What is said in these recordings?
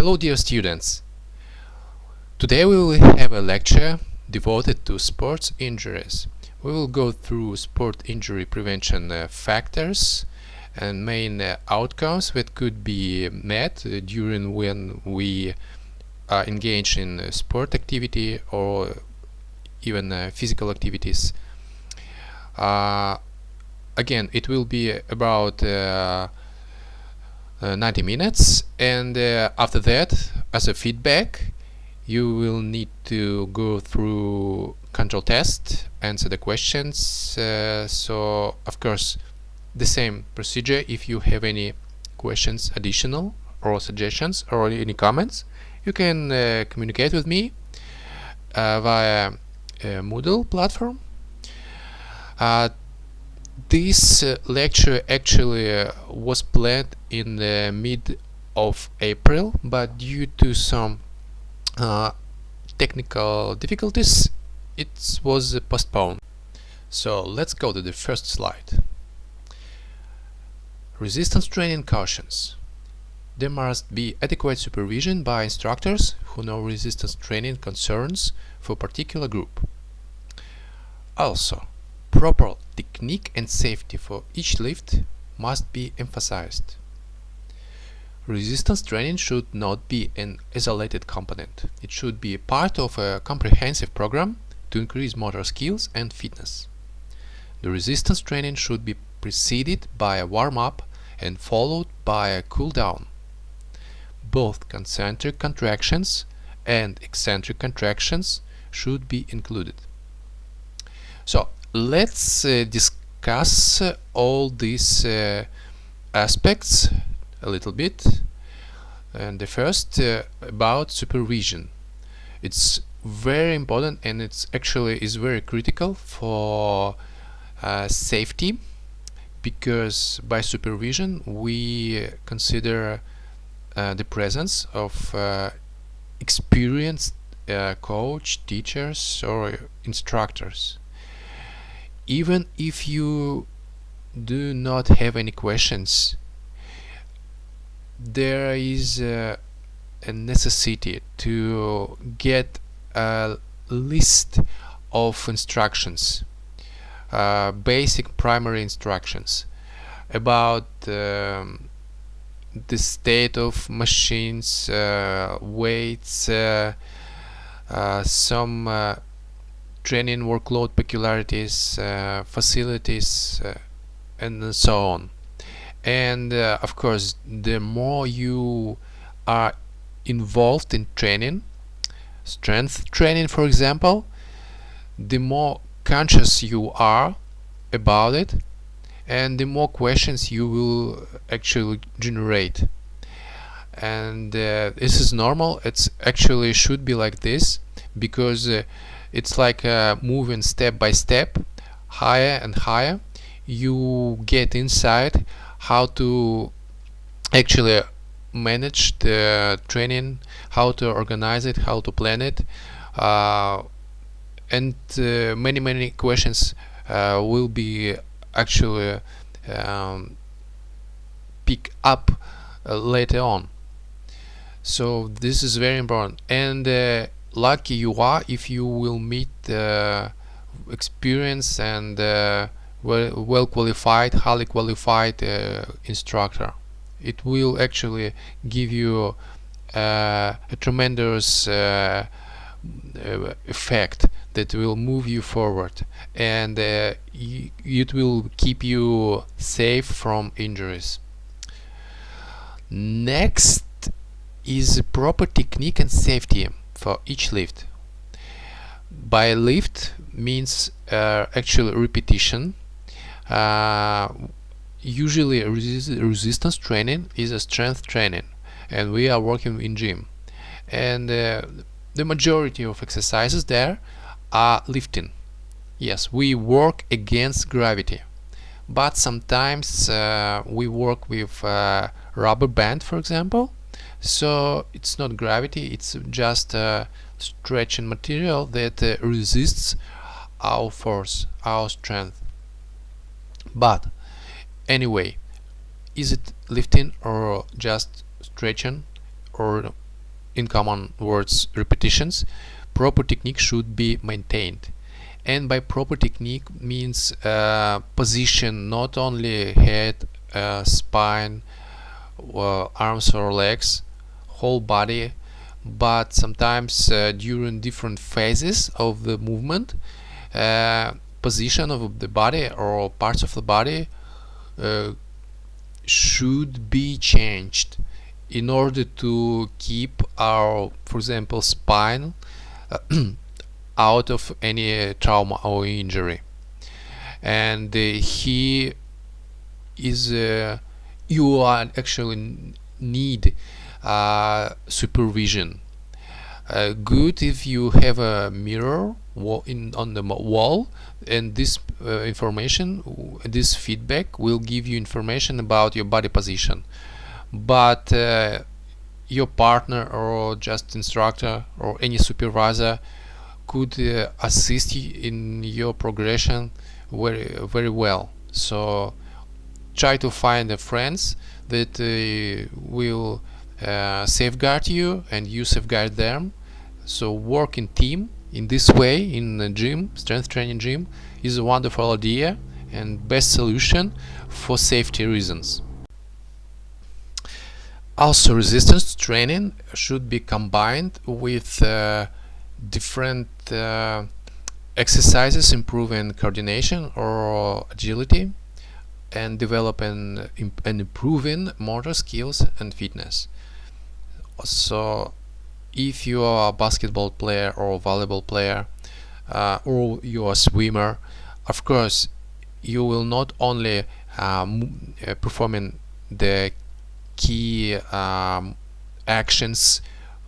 Hello dear students! Today we will have a lecture devoted to sports injuries. We will go through sport injury prevention factors and main outcomes that could be met during when we engage in sport activity or even physical activities. Again, it will be about 90 minutes, and after that, as a feedback, you will need to go through control test, answer the questions. So of course the same procedure. If you have any questions additional or suggestions or any comments, you can communicate with me via Moodle platform. This lecture actually was planned in the mid of April, but due to some technical difficulties it was postponed. So let's go to the first slide. Resistance training cautions. There must be adequate supervision by instructors who know resistance training concerns for a particular group. Also, proper technique and safety for each lift must be emphasized. Resistance training should not be an isolated component. It should be part of a comprehensive program to increase motor skills and fitness. The resistance training should be preceded by a warm-up and followed by a cool-down. Both concentric contractions and eccentric contractions should be included. So let's discuss all these aspects a little bit. And the first about supervision. It's very important, and it's actually is very critical for safety, because by supervision we consider the presence of experienced coach, teachers or instructors. Even if you do not have any questions, there is a necessity to get a list of instructions, basic primary instructions about the state of machines, weights, some training workload peculiarities, facilities, and so on. And of course, the more you are involved in training, strength training for example, the more conscious you are about it, and the more questions you will actually generate. And this is normal. It's actually should be like this, because it's like moving step by step, higher and higher. You get inside how to actually manage the training, how to organize it, how to plan it, and many questions will be actually pick up later on. So this is very important, and lucky you are if you will meet experienced and well qualified, highly qualified instructor. It will actually give you a tremendous effect that will move you forward, and it will keep you safe from injuries. Next is proper technique and safety for each lift. By lift means actual repetition. Usually resistance training is a strength training, and we are working in gym, and the majority of exercises there are lifting. Yes, we work against gravity, but sometimes we work with rubber band, for example. So it's not gravity, it's just a stretching material that resists our force, our strength. But anyway, is it lifting or just stretching or in common words, repetitions, proper technique should be maintained. And by proper technique means position not only head, spine, arms or legs, whole body, but sometimes during different phases of the movement, position of the body or parts of the body should be changed in order to keep our, for example, spine out of any trauma or injury. And he is you are actually need supervision. Good if you have a mirror on the wall, and this information, this feedback will give you information about your body position. But your partner or just instructor or any supervisor could assist you in your progression very well. So try to find friends that will safeguard you and you safeguard them. So work in team in this way in the gym, strength training gym, is a wonderful idea and best solution for safety reasons. Also, resistance training should be combined with different exercises improving coordination or agility and developing and improving motor skills and fitness. So if you are a basketball player or a volleyball player or you are a swimmer, of course you will not only performing the key actions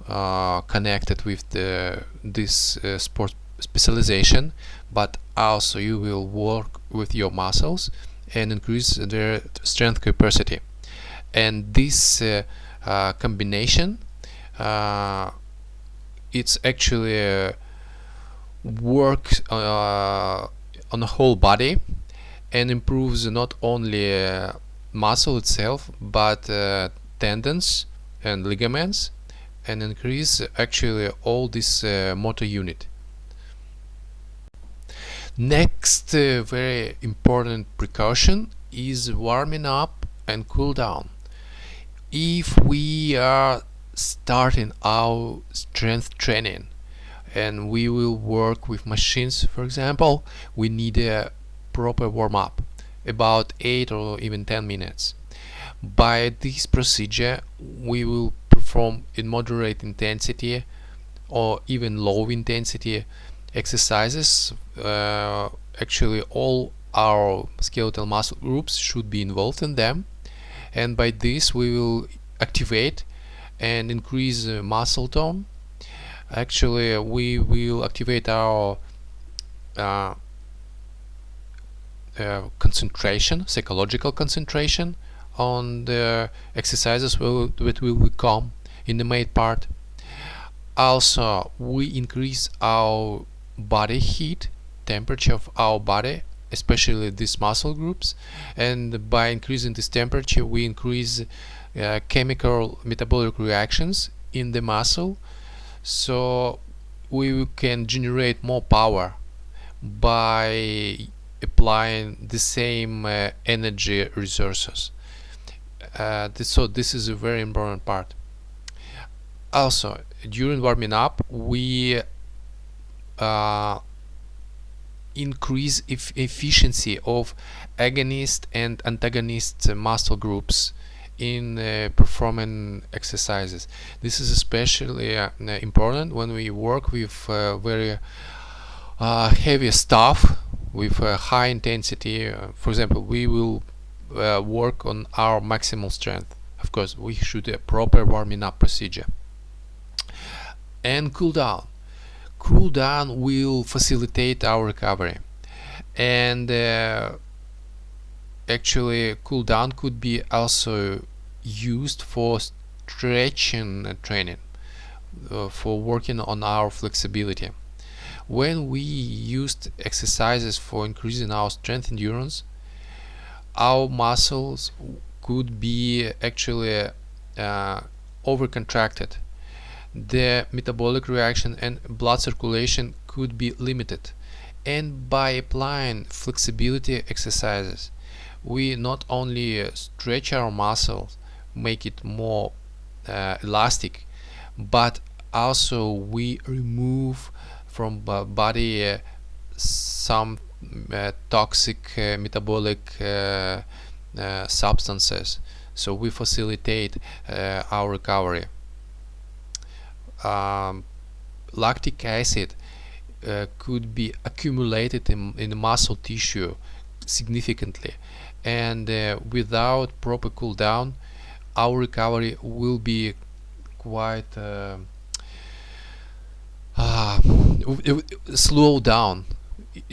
connected with this sport specialization, but also you will work with your muscles and increase their strength capacity. And this combination, it's actually work on the whole body and improves not only muscle itself but tendons and ligaments, and increase actually all this motor unit. Next very important precaution is warming up and cool down. If we are starting our strength training and we will work with machines, for example, we need a proper warm-up, about 8 or even 10 minutes. By this procedure we will perform in moderate intensity or even low intensity exercises. Actually all our skeletal muscle groups should be involved in them, and by this we will activate and increase muscle tone. Actually we will activate our concentration, psychological concentration on the exercises that will come in the main part. Also we increase our body heat, temperature of our body, especially these muscle groups, and by increasing this temperature we increase chemical metabolic reactions in the muscle, so we can generate more power by applying the same energy resources. So this is a very important part. Also during warming up we increase efficiency of agonist and antagonist muscle groups in performing exercises. This is especially important when we work with very heavy stuff with high intensity. For example, we will work on our maximal strength. Of course we should do a proper warming up procedure. And cool down. Cool down will facilitate our recovery, and actually cool down could be also used for stretching training, for working on our flexibility. When we used exercises for increasing our strength endurance, our muscles could be actually over contracted. the metabolic reaction and blood circulation could be limited. And by applying flexibility exercises, we not only stretch our muscles, make it more elastic, but also we remove from body some toxic metabolic substances, so we facilitate our recovery. Lactic acid could be accumulated in the muscle tissue significantly, and without proper cool down, our recovery will be quite slow down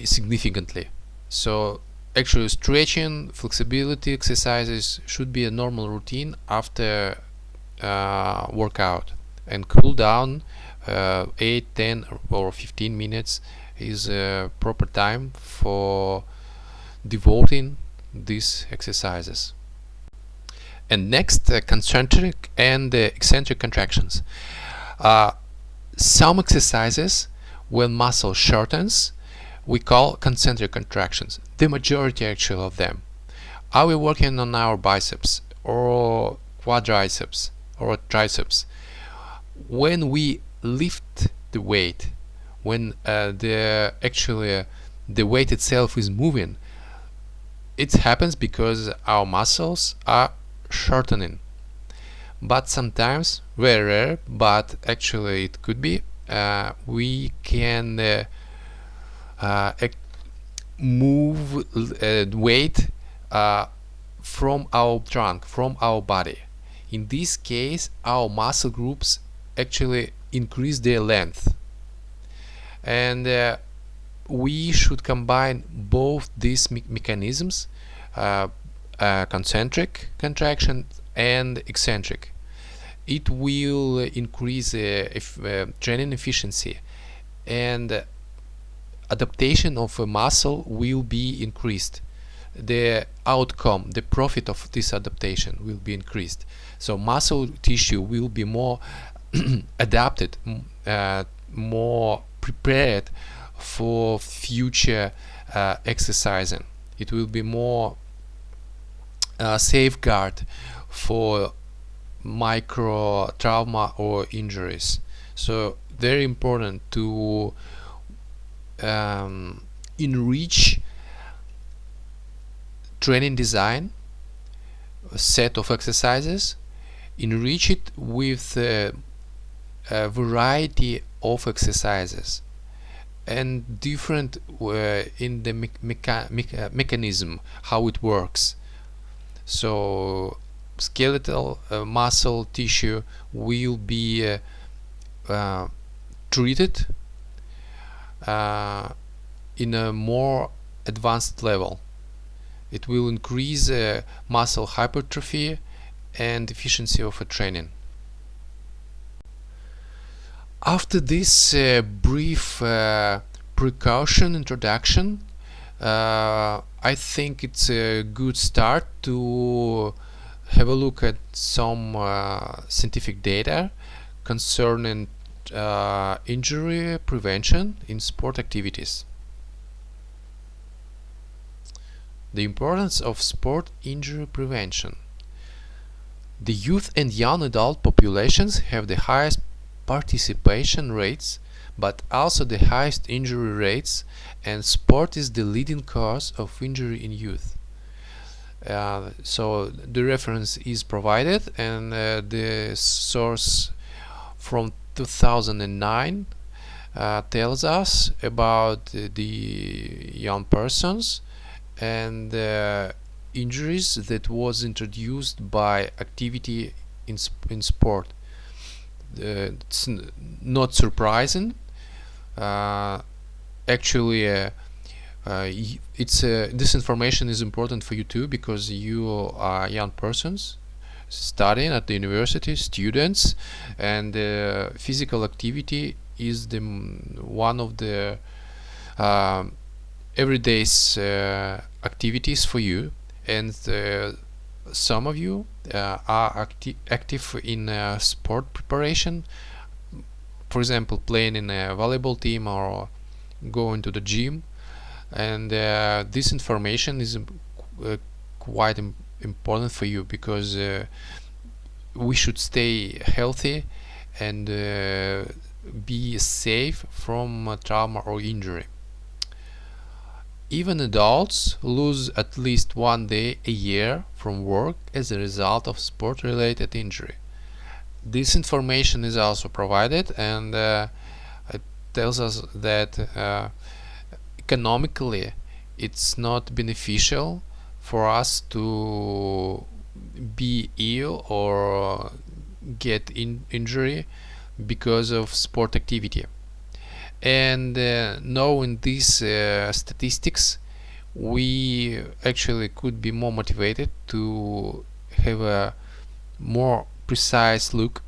significantly. So actually stretching, flexibility exercises should be a normal routine after workout, and cool down 8, 10 or 15 minutes is a proper time for devoting these exercises. And next, concentric and eccentric contractions. Some exercises, when muscle shortens, we call concentric contractions. The majority actually of them. Are we working on our biceps or quadriceps or triceps? When we lift the weight, when the weight itself is moving, it happens because our muscles are shortening. But sometimes, very rare, but actually it could be, we can move weight from our trunk, from our body. In this case, our muscle groups actually increase their length, and we should combine both these mechanisms, concentric contraction and eccentric. It will increase training efficiency, and adaptation of a muscle will be increased. The outcome, the profit of this adaptation will be increased. So muscle tissue will be more adapted, more prepared for future exercising. It will be more safeguard for micro trauma or injuries. So very important to enrich training design, a set of exercises, enrich it with a variety of exercises and different in the mechanism, how it works. So skeletal muscle tissue will be treated in a more advanced level. It will increase muscle hypertrophy and efficiency of a training. After this brief precaution introduction, I think it's a good start to have a look at some scientific data concerning injury prevention in sport activities. The importance of sport injury prevention. The youth and young adult populations have the highest participation rates, but also the highest injury rates, and sport is the leading cause of injury in youth. So the reference is provided, and the source from 2009 tells us about the young persons and injuries that was introduced by activity in sport. It's not surprising. Actually, this information is important for you too, because you are young persons studying at the university, students, and physical activity is one of the everyday activities for you, and some of you are active in sport preparation, for example, playing in a volleyball team or going to the gym. And this information is quite important for you, because we should stay healthy and be safe from trauma or injury. Even adults lose at least one day a year from work as a result of sport-related injury. This information is also provided, and it tells us that economically it's not beneficial for us to be ill or get injury because of sport activity. And knowing these statistics, we actually could be more motivated to have a more precise look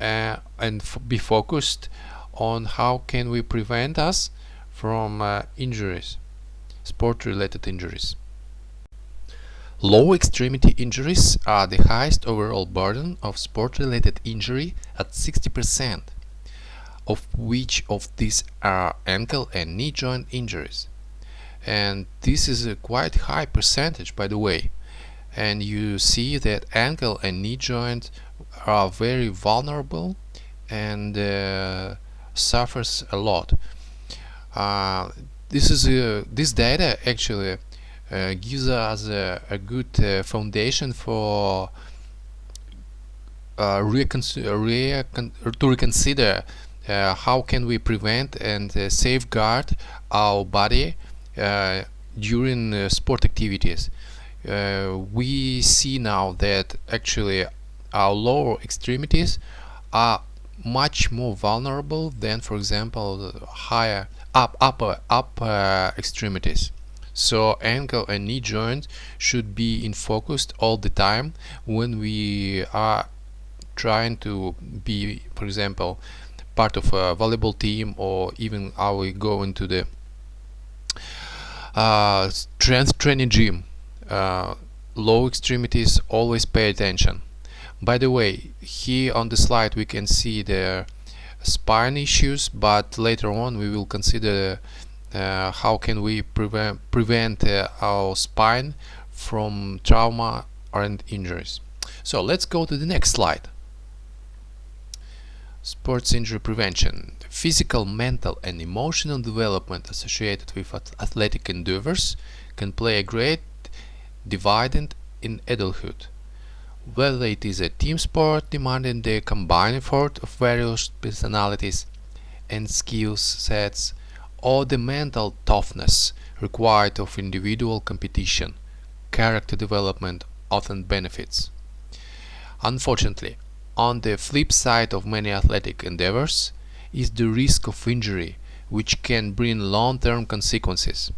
and be focused on how can we prevent us from injuries, sport-related injuries. Low extremity injuries are the highest overall burden of sport-related injury at 60%, of which of these are ankle and knee joint injuries. And this is a quite high percentage, by the way. And you see that ankle and knee joint are very vulnerable and suffers a lot. This data actually gives us a good foundation for to reconsider how can we prevent and safeguard our body during sport activities. We see now that actually our lower extremities are much more vulnerable than, for example, higher upper extremities. So ankle and knee joints should be in focus all the time when we are trying to be, for example, part of a volleyball team, or even how we go into the strength training gym. Low extremities, always pay attention. By the way, here on the slide we can see the spine issues, but later on we will consider how can we prevent our spine from trauma and injuries. So let's go to the next slide. Sports injury prevention. Physical, mental and emotional development associated with athletic endeavors can play a great dividend in adulthood. Whether it is a team sport demanding the combined effort of various personalities and skill sets, or the mental toughness required of individual competition, character development often benefits. Unfortunately, on the flip side of many athletic endeavors is the risk of injury, which can bring long-term consequences.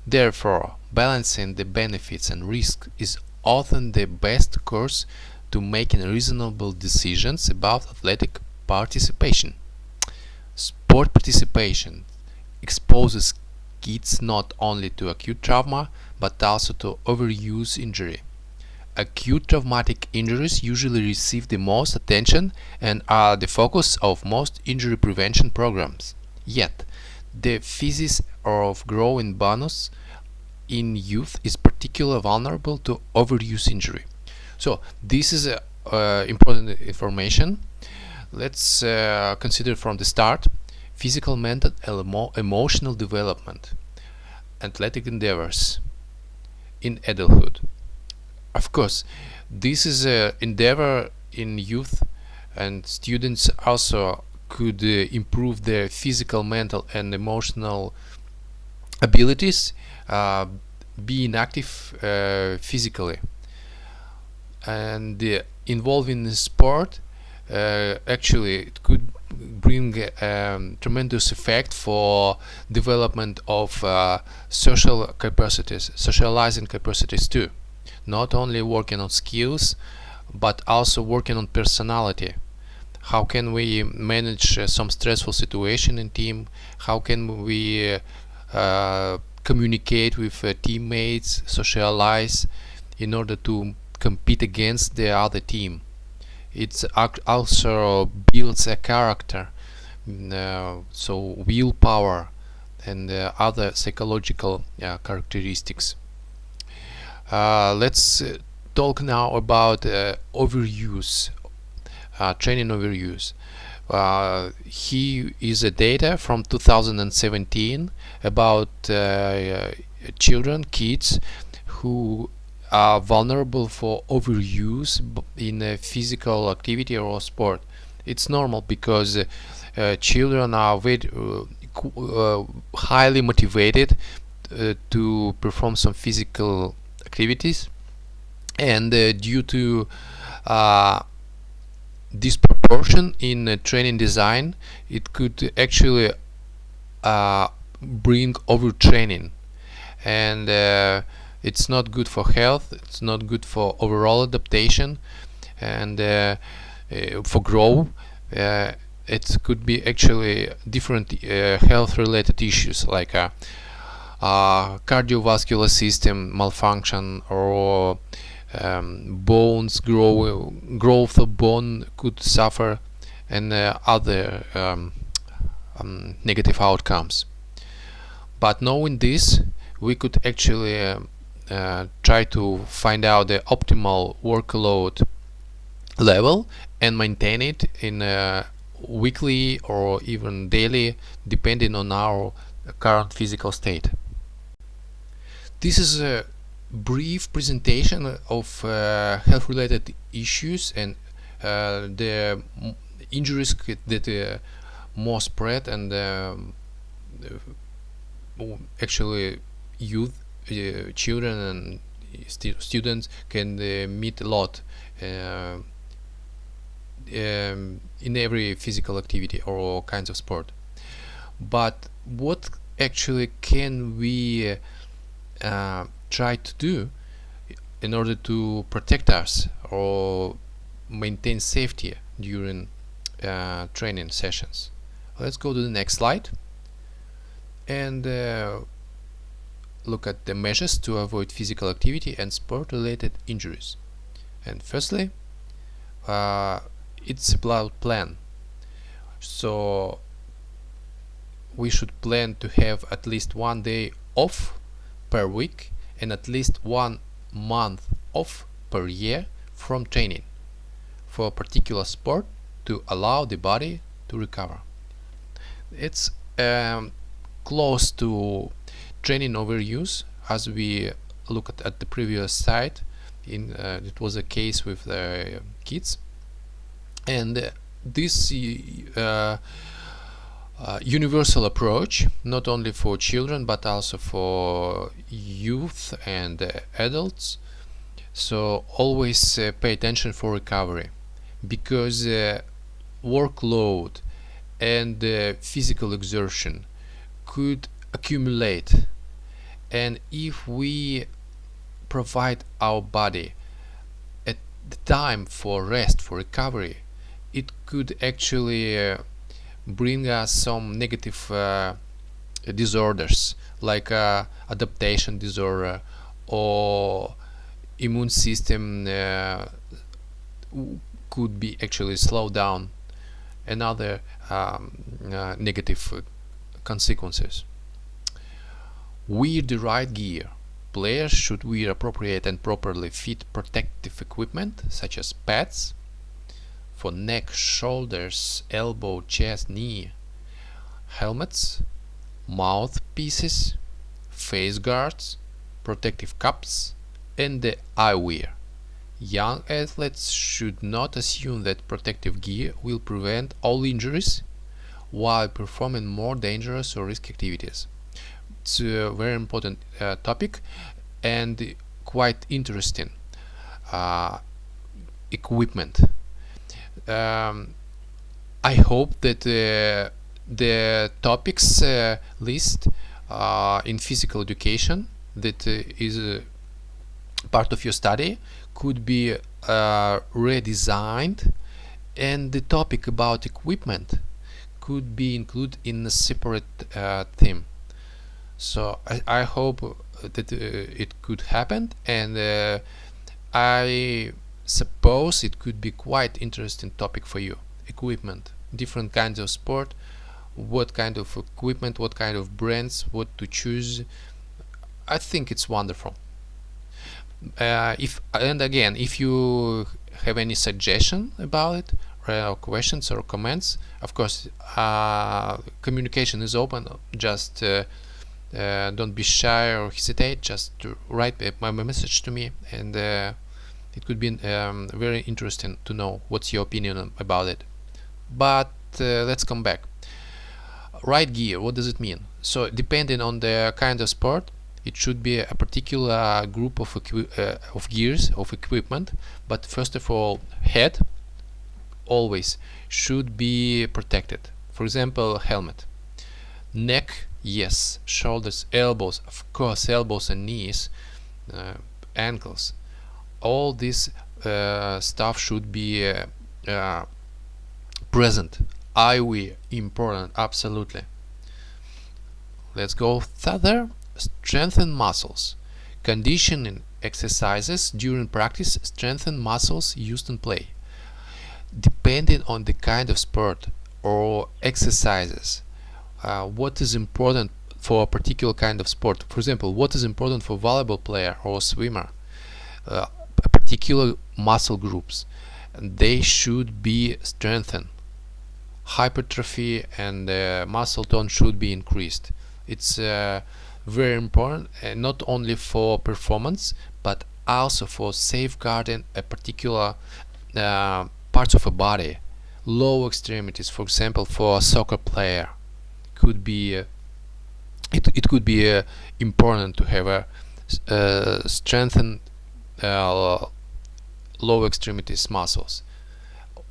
Therefore, balancing the benefits and risks is often the best course to making reasonable decisions about athletic participation. Sport participation exposes kids not only to acute trauma but also to overuse injury. Acute traumatic injuries usually receive the most attention and are the focus of most injury prevention programs. Yet, the physis of growing bones in youth is particularly vulnerable to overuse injury. So this is important information. Let's consider from the start: physical, mental, and emotional development, athletic endeavors in adulthood. Of course, this is an endeavor in youth, and students also could improve their physical, mental and emotional abilities, being active physically. And involving in sport actually it could bring tremendous effect for development of social capacities, socializing capacities too. Not only working on skills but also working on personality. How can we manage some stressful situation in team? How can we communicate with teammates, socialize in order to compete against the other team? It also builds a character so willpower and other psychological characteristics. Let's talk now about overuse, training overuse. Here is a data from 2017 about kids who are vulnerable for overuse in physical activity or sport. It's normal because children are very highly motivated to perform some physical activities, and due to disproportion in training design, it could actually bring overtraining, and it's not good for health, it's not good for overall adaptation, and for growth. It could be actually different health related issues like cardiovascular system malfunction, or bones growth of bone could suffer, and other negative outcomes. But knowing this, we could actually try to find out the optimal workload level and maintain it in weekly or even daily, depending on our current physical state. This is a brief presentation of health-related issues and the injuries that more spread, and actually youth, children and students can meet a lot in every physical activity or all kinds of sport. But what actually can we try to do in order to protect us or maintain safety during training sessions? Let's go to the next slide and look at the measures to avoid physical activity and sport-related injuries. And firstly, it's about plan. So we should plan to have at least 1 day off per week and at least 1 month off per year from training for a particular sport to allow the body to recover. It's close to training overuse, as we looked at the previous slide. It was a case with kids, and this universal approach, not only for children but also for youth and adults. So always pay attention for recovery, because workload and physical exertion could accumulate, and if we provide our body at the time for rest, for recovery, it could actually bring us some negative disorders like adaptation disorder, or immune system could be actually slowed down, and other negative consequences. Wear the right gear. Players should wear appropriate and properly fit protective equipment such as pads for neck, shoulders, elbow, chest, knee, helmets, mouthpieces, face guards, protective cups, and the eyewear. Young athletes should not assume that protective gear will prevent all injuries while performing more dangerous or risky activities. It's a very important topic and quite interesting equipment. I hope that the topics list in physical education that is part of your study could be redesigned, and the topic about equipment could be included in a separate theme. So I hope that it could happen, and I suppose it could be quite interesting topic for you. Equipment. different kinds of sport, what kind of equipment, what kind of brands, what to choose. I think it's wonderful. If you have any suggestion about it, or questions or comments, of course, communication is open. Just don't be shy or hesitate. Just to write my message to me, and it could be very interesting to know what's your opinion about it. But let's come back. Right gear, what does it mean? So depending on the kind of sport, it should be a particular group of gears, of equipment. But first of all, head always should be protected. For example, helmet. Neck, yes. Shoulders, elbows, of course, elbows and knees, ankles. All this stuff should be present. Eyewear, important, absolutely. Let's go further. Strengthen muscles. Conditioning exercises during practice strengthen muscles used in play. Depending on the kind of sport or exercises, what is important for a particular kind of sport. For example, what is important for volleyball player or swimmer, particular muscle groups, they should be strengthened. Hypertrophy and muscle tone should be increased. It's very important, not only for performance but also for safeguarding a particular parts of a body. Low extremities, for example, for a soccer player, could be it could be important to have a strengthened low extremities muscles,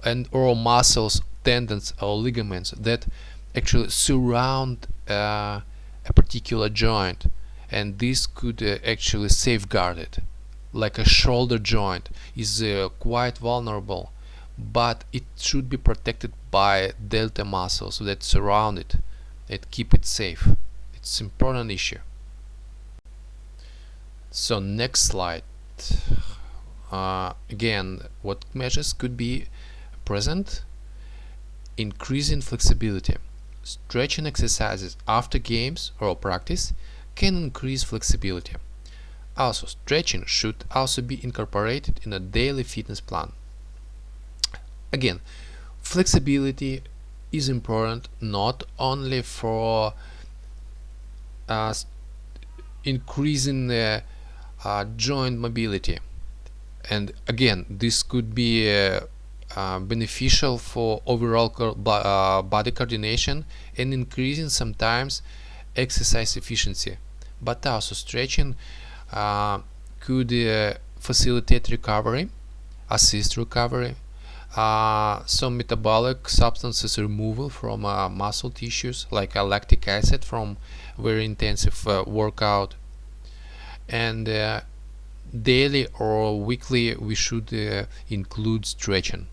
and or muscles, tendons or ligaments that actually surround a particular joint, and this could actually safeguard it. Like a shoulder joint is quite vulnerable, but it should be protected by delta muscles that surround it, that keep it safe. It's an important issue. So next slide. Again, what measures could be present? Increasing flexibility. Stretching exercises after games or practice can increase flexibility. Also, stretching should also be incorporated in a daily fitness plan. Again, flexibility is important not only for increasing joint mobility, and again, this could be beneficial for overall body coordination and increasing sometimes exercise efficiency, but also stretching could facilitate recovery, assist recovery, some metabolic substances removal from muscle tissues like lactic acid from very intensive workout, and daily or weekly we should include stretching.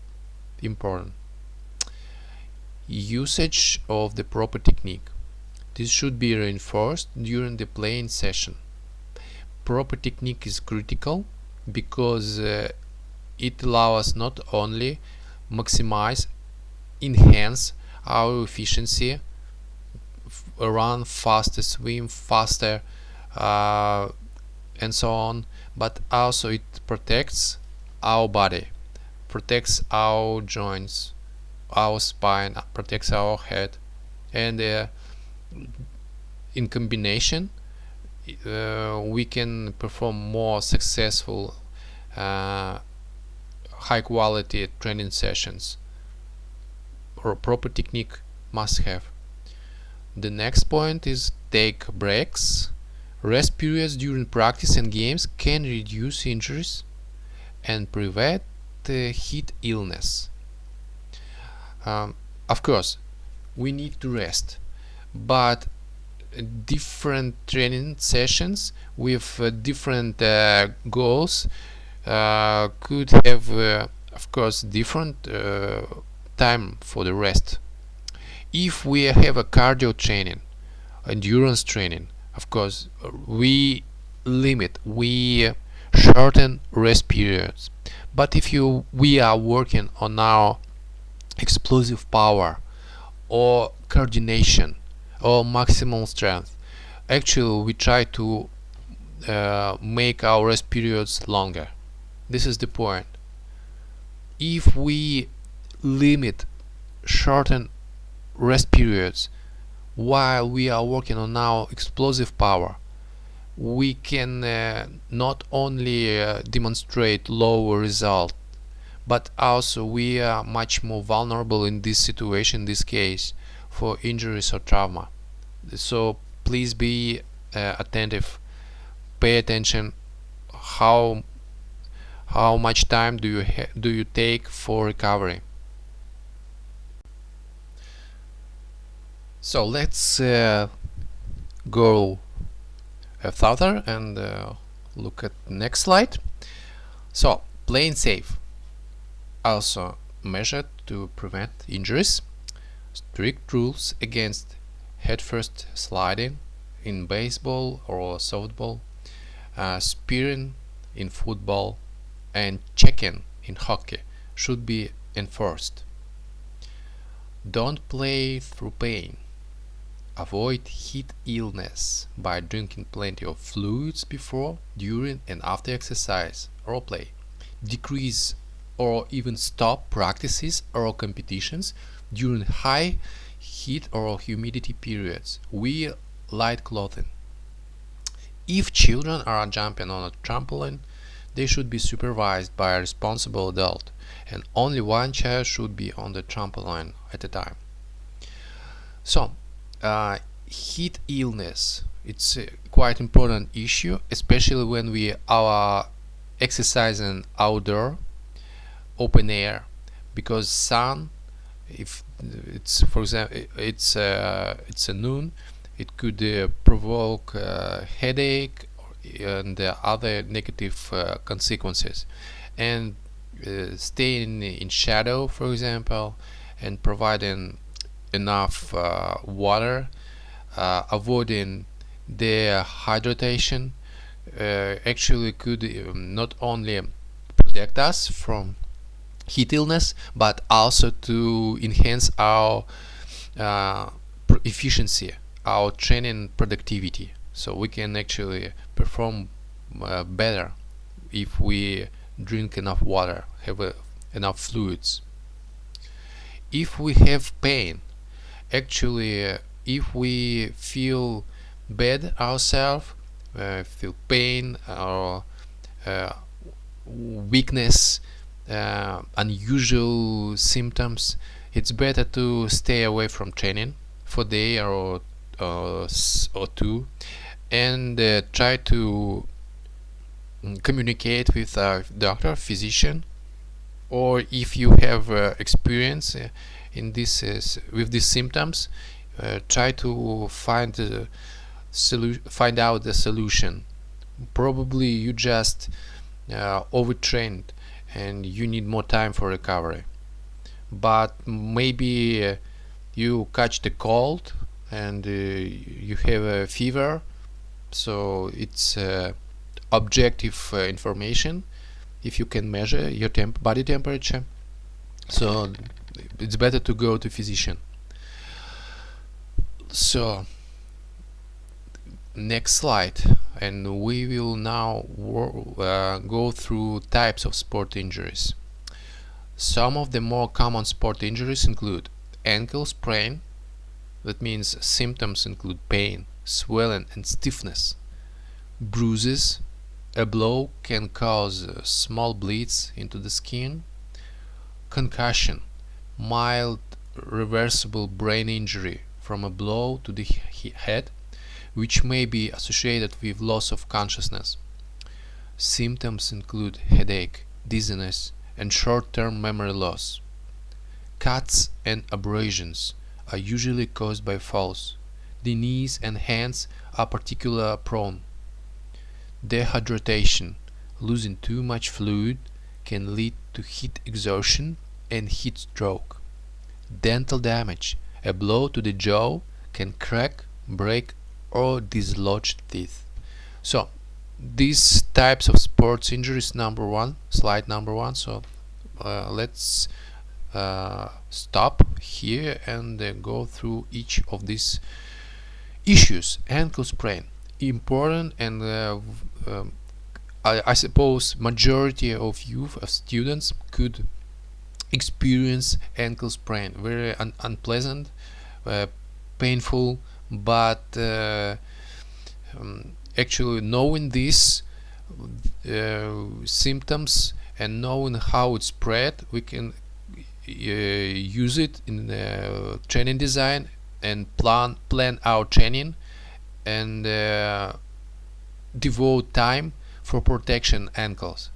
Important. Usage of the proper technique. This should be reinforced during the playing session. Proper technique is critical because it allows us not only maximize, enhance our efficiency, run faster, swim faster, and so on, but also it protects our body, protects our joints, our spine, protects our head, and in combination we can perform more successful high quality training sessions. Or proper technique must have. The next point is take breaks. Rest periods during practice and games can reduce injuries and prevent heat illness. Of course, we need to rest, but different training sessions with different goals could have, of course, different time for the rest. If we have a cardio training, endurance training, of course, we shorten rest periods. But if we are working on our explosive power or coordination or maximum strength. Actually, we try to make our rest periods longer. This is the point. If we limit, shorten rest periods while we are working on our explosive power, we can not only demonstrate lower result, but also we are much more vulnerable in this situation, in this case, for injuries or trauma. So please be attentive, pay attention how much time do you take for recovery. So let's go further and look at next slide. So playing safe, also measured to prevent injuries, strict rules against headfirst sliding in baseball or softball, spearing in football, and checking in hockey should be enforced. Don't play through pain. Avoid heat illness by drinking plenty of fluids before, during, and after exercise or play. Decrease or even stop practices or competitions during high heat or humidity periods. Wear light clothing. If children are jumping on a trampoline, they should be supervised by a responsible adult, and only one child should be on the trampoline at a time. So, heat illness, it's a quite important issue, especially when we are exercising outdoor, open air, because sun, if it's, for example, it's a noon, it could provoke headache and other negative consequences. And staying in shadow, for example, and providing enough water, avoiding dehydration, actually could not only protect us from heat illness, but also to enhance our efficiency, our training productivity. So we can actually perform better if we drink enough water, have enough fluids. If we have pain, actually, if we feel bad ourselves, feel pain or weakness, unusual symptoms, it's better to stay away from training for a day or two, and try to communicate with a doctor, physician, or if you have experience in this with these symptoms, try to find out the solution. Probably you just overtrained and you need more time for recovery, but maybe you catch the cold and you have a fever, so it's objective information if you can measure your body temperature, so it's better to go to physician. So next slide, and we will now go through types of sport injuries. Some of the more common sport injuries include ankle sprain. That means symptoms include pain, swelling, and stiffness. Bruises. A blow can cause small bleeds into the skin. Concussion. Mild reversible brain injury from a blow to the head, which may be associated with loss of consciousness. Symptoms include headache, dizziness, and short-term memory loss. Cuts and abrasions are usually caused by falls. The knees and hands are particularly prone. Dehydration, losing too much fluid, can lead to heat exhaustion and heat stroke. Dental damage, a blow to the jaw can crack, break, or dislodge teeth. So these types of sports injuries, slide number one. So let's stop here and go through each of these issues. Ankle sprain, important, and I suppose majority of you, of students, could experience ankle sprain. Very unpleasant, painful, but actually knowing these symptoms and knowing how it's spread, we can use it in training design and plan our training and devote time for protection ankles.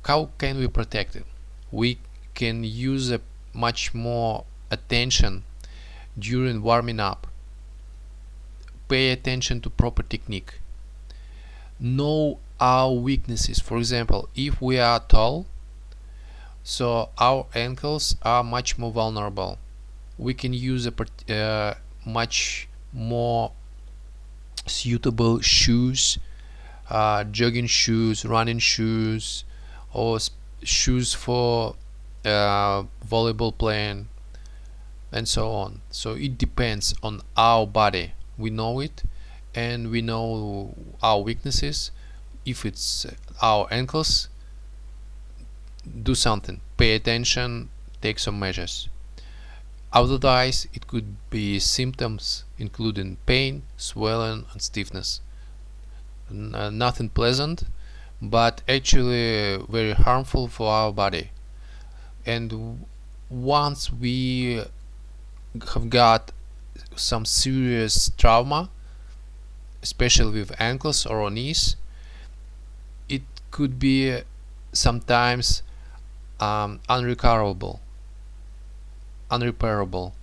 How can we protect it? We can use a much more attention during warming up. Pay attention to proper technique. Know our weaknesses. For example, if we are tall, so our ankles are much more vulnerable. We can use a much more suitable shoes, jogging shoes, running shoes, or shoes for volleyball playing, and so on. So it depends on our body. We know it, and we know our weaknesses. If it's our ankles, do something, pay attention, take some measures. Otherwise, it could be symptoms including pain, swelling, and stiffness. Nothing pleasant, but actually very harmful for our body. And once we have got some serious trauma, especially with ankles or knees, it could be sometimes unrepairable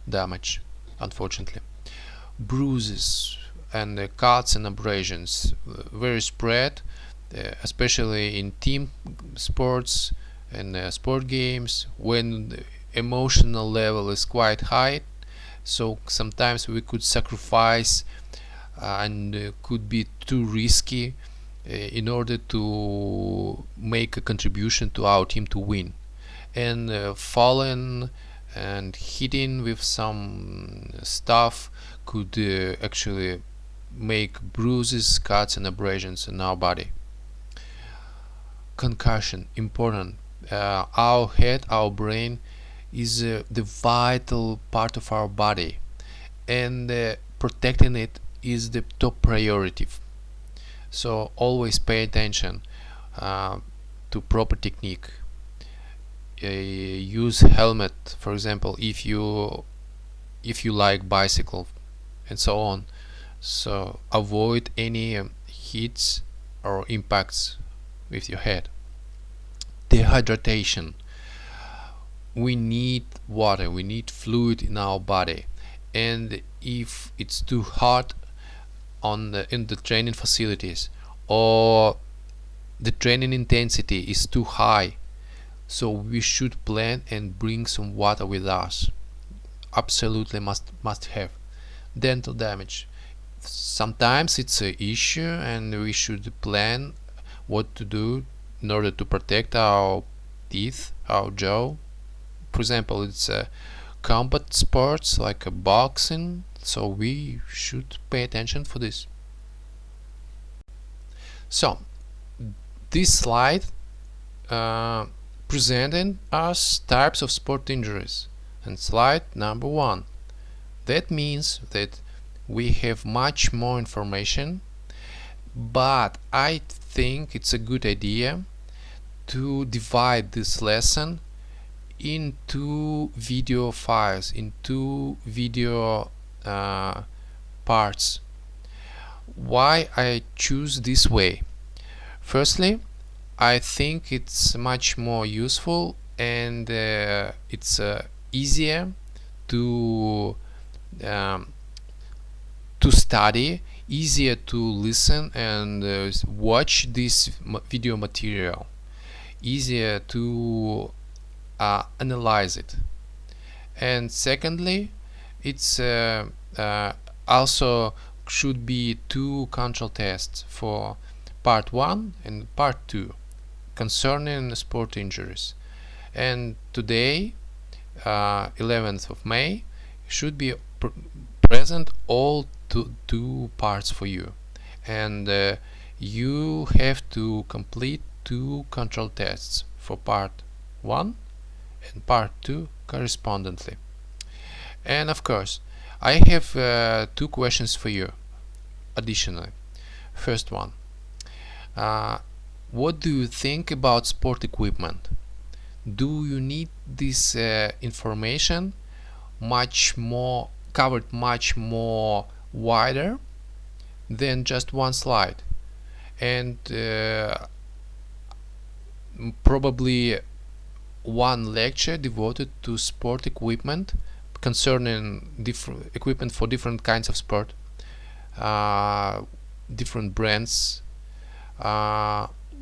damage, unfortunately. Bruises and cuts and abrasions, very spread, especially in team sports and sport games, when the emotional level is quite high. So sometimes we could sacrifice and could be too risky in order to make a contribution to our team to win. And falling and hitting with some stuff could actually make bruises, cuts, and abrasions in our body. Concussion, important. Our head, our brain is the vital part of our body, and protecting it is the top priority. So always pay attention to proper technique. Use helmet, for example, if you like bicycle, and so on. So avoid any hits or impacts with your head. Dehydration. We need water, we need fluid in our body, and if it's too hot in the training facilities, or the training intensity is too high, so we should plan and bring some water with us. Absolutely must have. Dental damage. Sometimes it's an issue, and we should plan what to do in order to protect our teeth, our jaw. For example, it's combat sports like boxing, so we should pay attention for this. So this slide presenting us types of sport injuries, and slide number 1. That means that we have much more information, but I think it's a good idea to divide this lesson into video files, into video parts. Why I choose this way? Firstly, I think it's much more useful, and it's easier to study, easier to listen and watch this video material, easier to analyze it. And secondly, it's also should be 2 control tests for part 1 and part 2 concerning sport injuries. And today 11th of May should be present all two parts for you, and you have to complete 2 control tests for part 1 and part 2 correspondingly. And of course, I have 2 questions for you additionally. First one, what do you think about sport equipment? Do you need this information covered much more wider than just one slide, and probably one lecture devoted to sport equipment concerning different equipment for different kinds of sport, different brands,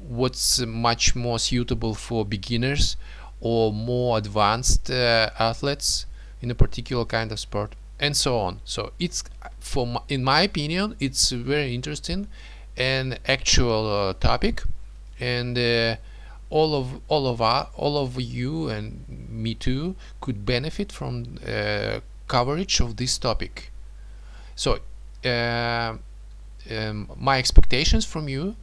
what's much more suitable for beginners or more advanced athletes in a particular kind of sport, and so on. So it's, in my opinion, it's a very interesting and actual topic, and all of you and me too could benefit from coverage of this topic. So my expectations from you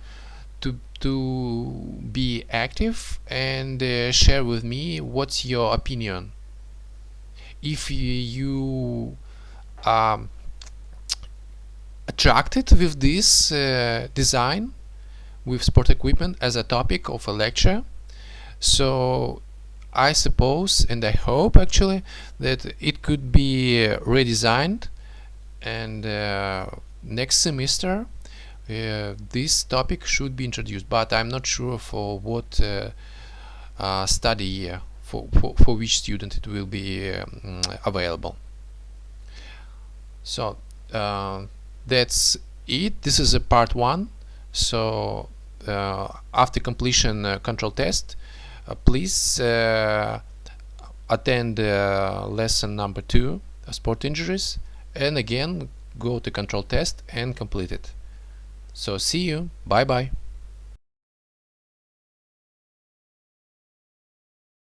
to be active and share with me what's your opinion. If you are attracted with this design, with sport equipment as a topic of a lecture, so I suppose and I hope actually that it could be redesigned, and next semester this topic should be introduced, but I'm not sure for what study year, for which student it will be available. So that's it. This is a part 1. So after completion control test, please attend lesson number 2, sport injuries, and again go to control test and complete it. So see you. Bye bye.